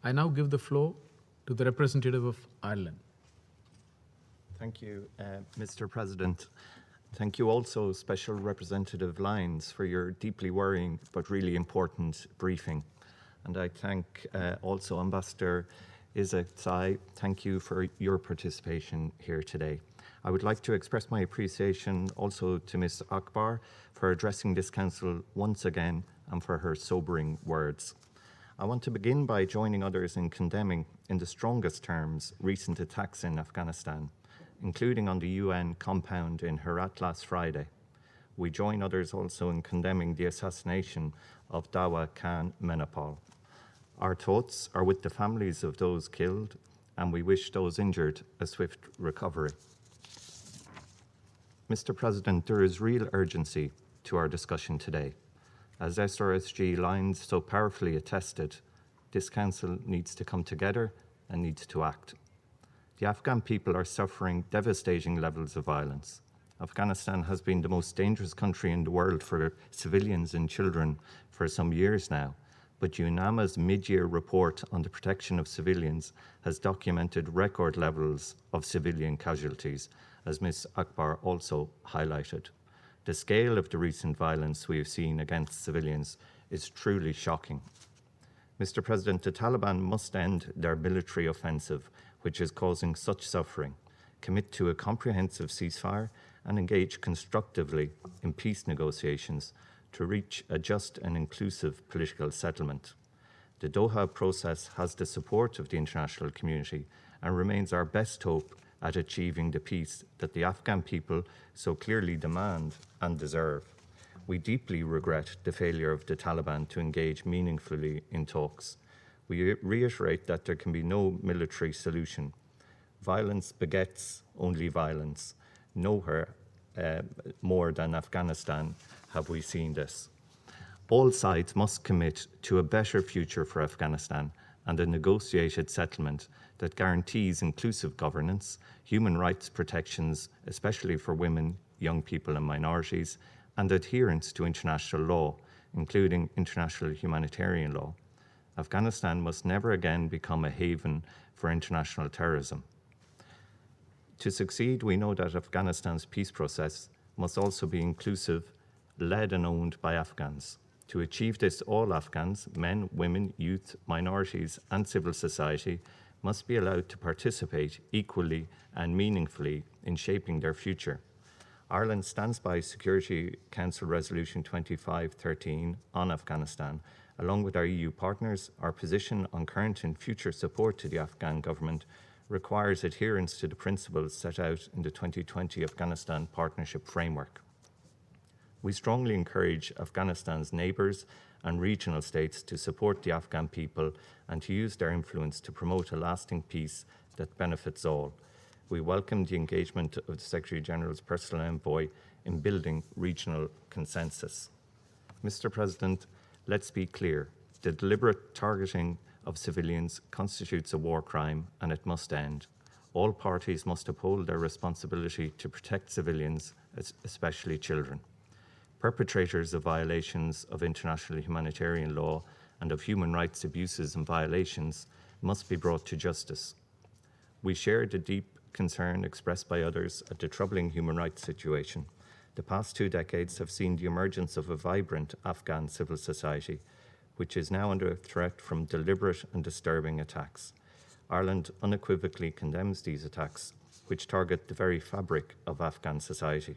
I now give the floor to the representative of Ireland. Thank you, Mr. President. Thank you also, Special Representative Lyons, for your deeply worrying but really important briefing. And I thank also Ambassador Isaac Tsai. Thank you for your participation here today. I would like to express my appreciation also to Ms. Akbar for addressing this Council once again and for her sobering words. I want to begin by joining others in condemning, in the strongest terms, recent attacks in Afghanistan, including on the UN compound in Herat last Friday. We join others also in condemning the assassination of Dawa Khan Menopal. Our thoughts are with the families of those killed, and we wish those injured a swift recovery. Mr. President, there is real urgency to our discussion today. As SRSG Lyons so powerfully attested, this Council needs to come together and needs to act. The Afghan people are suffering devastating levels of violence. Afghanistan has been the most dangerous country in the world for civilians and children for some years now, but UNAMA's mid-year report on the protection of civilians has documented record levels of civilian casualties, as Ms. Akbar also highlighted. The scale of the recent violence we have seen against civilians is truly shocking. Mr. President, the Taliban must end their military offensive, which is causing such suffering, commit to a comprehensive ceasefire, and engage constructively in peace negotiations to reach a just and inclusive political settlement. The Doha process has the support of the international community and remains our best hope at achieving the peace that the Afghan people so clearly demand and deserve. We deeply regret the failure of the Taliban to engage meaningfully in talks. We reiterate that there can be no military solution. Violence begets only violence. Nowhere more than Afghanistan have we seen this. All sides must commit to a better future for Afghanistan and a negotiated settlement that guarantees inclusive governance, human rights protections, especially for women, young people and minorities, and adherence to international law, including international humanitarian law. Afghanistan must never again become a haven for international terrorism. To succeed, we know that Afghanistan's peace process must also be inclusive, led and owned by Afghans. To achieve this, all Afghans, men, women, youth, minorities, and civil society must be allowed to participate equally and meaningfully in shaping their future. Ireland stands by Security Council Resolution 2513 on Afghanistan. Along with our EU partners, our position on current and future support to the Afghan government requires adherence to the principles set out in the 2020 Afghanistan Partnership Framework. We strongly encourage Afghanistan's neighbours and regional states to support the Afghan people and to use their influence to promote a lasting peace that benefits all. We welcome the engagement of the Secretary-General's personal envoy in building regional consensus. Mr. President, let's be clear. The deliberate targeting of civilians constitutes a war crime and it must end. All parties must uphold their responsibility to protect civilians, especially children. Perpetrators of violations of international humanitarian law and of human rights abuses and violations must be brought to justice. We share the deep concern expressed by others at the troubling human rights situation. The past 2 decades have seen the emergence of a vibrant Afghan civil society, which is now under threat from deliberate and disturbing attacks. Ireland unequivocally condemns these attacks, which target the very fabric of Afghan society.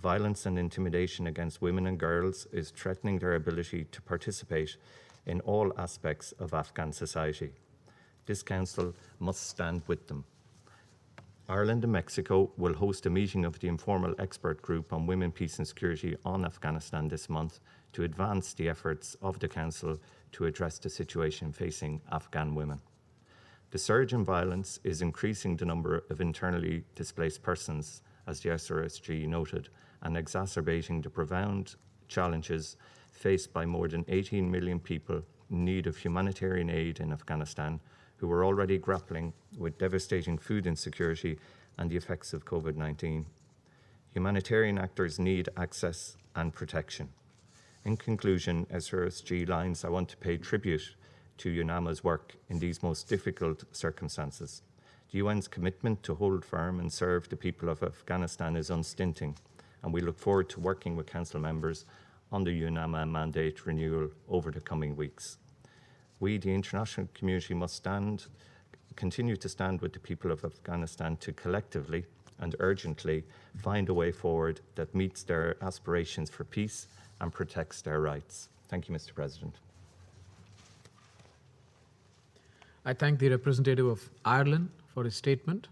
Violence and intimidation against women and girls is threatening their ability to participate in all aspects of Afghan society. This Council must stand with them. Ireland and Mexico will host a meeting of the informal expert group on women, peace and security on Afghanistan this month to advance the efforts of the Council to address the situation facing Afghan women. The surge in violence is increasing the number of internally displaced persons, as the SRSG noted, and exacerbating the profound challenges faced by more than 18 million people in need of humanitarian aid in Afghanistan, who are already grappling with devastating food insecurity and the effects of COVID-19. Humanitarian actors need access and protection. In conclusion, SRSG Lyons, I want to pay tribute to UNAMA's work in these most difficult circumstances. The UN's commitment to hold firm and serve the people of Afghanistan is unstinting, and we look forward to working with Council members on the UNAMA mandate renewal over the coming weeks. We, the international community, must continue to stand with the people of Afghanistan to collectively and urgently find a way forward that meets their aspirations for peace and protects their rights. Thank you, Mr. President. I thank the representative of Ireland for his statement.